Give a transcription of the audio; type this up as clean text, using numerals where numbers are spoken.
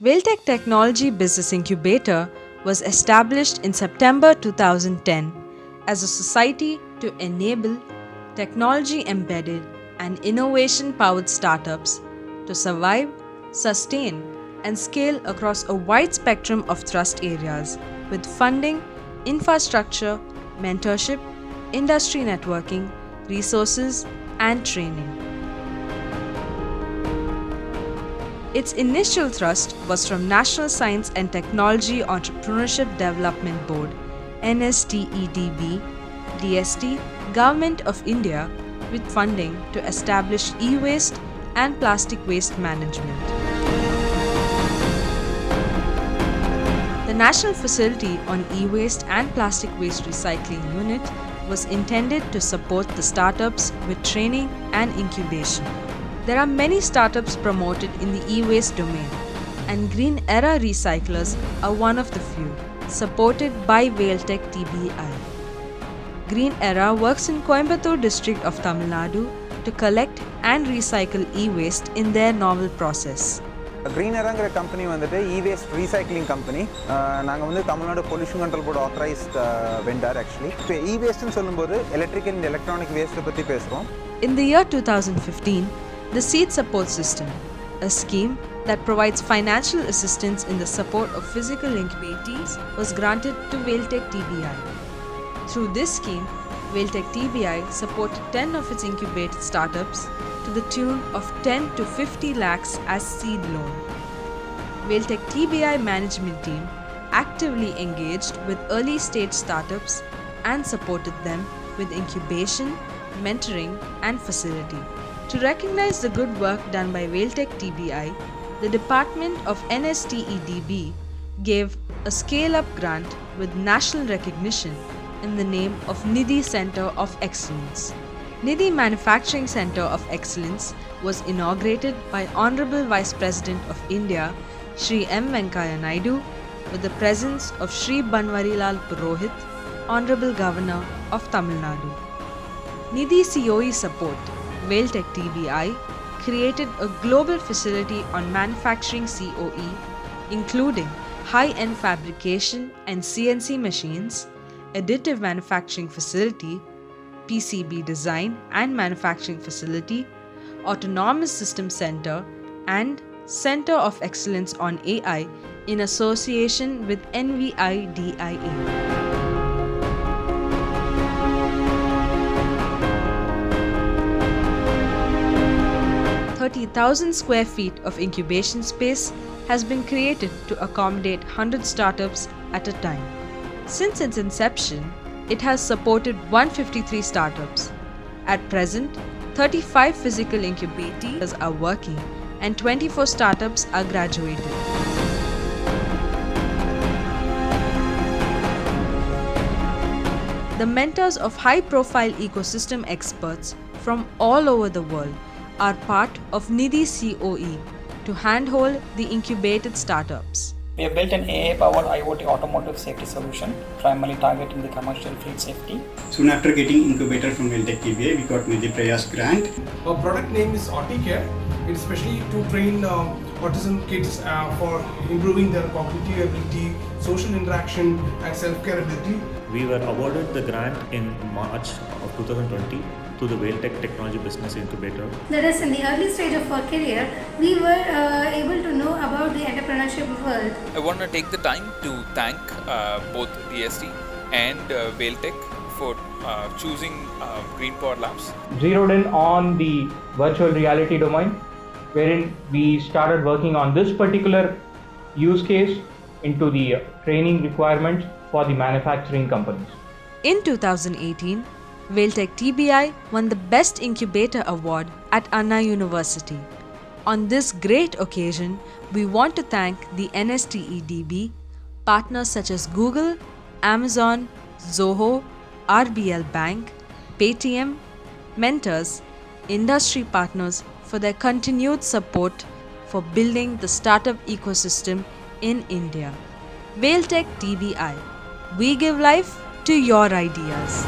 Whaltech Technology Business Incubator was established in September 2010 as a society to enable technology-embedded and innovation-powered startups to survive, sustain, and scale across a wide spectrum of thrust areas with funding, infrastructure, mentorship, industry networking, resources, and training. Its initial thrust was from National Science and Technology Entrepreneurship Development Board (NSTEDB), DST, Government of India, with funding to establish e-waste and plastic waste management. The National Facility on E-Waste and Plastic Waste Recycling Unit was intended to support the startups with training and incubation. There are many startups promoted in the e-waste domain, and Green Era Recyclers are one of the few, supported by Whaltech TBI. Green Era works in Coimbatore district of Tamil Nadu to collect and recycle e-waste in their novel process. Green Era company வந்துட்டு e-waste recycling company. நாங்க வந்து Tamil Nadu pollution control board authorized vendor actually. இப்போ e-waste னு சொல்லும்போது electrical and electronic waste பத்தி பேசுறோம். In the year 2015, the Seed Support System, a scheme that provides financial assistance in the support of physical incubators, was granted to Whaltech TBI. Through this scheme, Whaltech TBI supported 10 of its incubated startups to the tune of 10 to 50 lakhs as seed loan. Whaltech TBI management team actively engaged with early stage startups and supported them with incubation, mentoring, and facility. To recognize the good work done by Whaltech TBI, the Department of NSTEDB gave a scale-up grant with national recognition in the name of Nidhi Center of Excellence. Nidhi Manufacturing Center of Excellence was inaugurated by Honorable Vice President of India, Shri M. Venkaiah Naidu, with the presence of Shri Banwarilal Purohit, Honorable Governor of Tamil Nadu. Nidhi COE support, Whaltech TBI created a global facility on manufacturing COE, including high-end fabrication and CNC machines, additive manufacturing facility, PCB design and manufacturing facility, autonomous system center, and Center of Excellence on AI in association with NVIDIA. 30,000 square feet of incubation space has been created to accommodate 100 startups at a time. Since its inception, it has supported 153 startups. At present, 35 physical incubators are working and 24 startups are graduated. The mentors of high-profile ecosystem experts from all over the world are part of Nidhi COE to handhold the incubated startups. We have built an AI-powered IoT automotive safety solution, primarily targeting the commercial fleet safety. Soon after getting incubator from Whaltech TBI, we got Nidhi Prayas grant. Our product name is AutiCare. It's especially to train autism kids for improving their cognitive ability, social interaction, and self-care ability. We were awarded the grant in March of 2020 to the Whaltech Technology Business Incubator. That is, in the early stage of our career, we were able to know about the entrepreneurship world. I want to take the time to thank both DST and Whaltech for choosing Green Power Labs. Zeroed in on the virtual reality domain, wherein we started working on this particular use case into the training requirements for the manufacturing companies. In 2018, Whaltech TBI won the Best Incubator Award at Anna University. On this great occasion, we want to thank the NSTEDB, partners such as Google, Amazon, Zoho, RBL Bank, Paytm, mentors, industry partners for their continued support for building the startup ecosystem in India. Whaltech TBI, we give life to your ideas.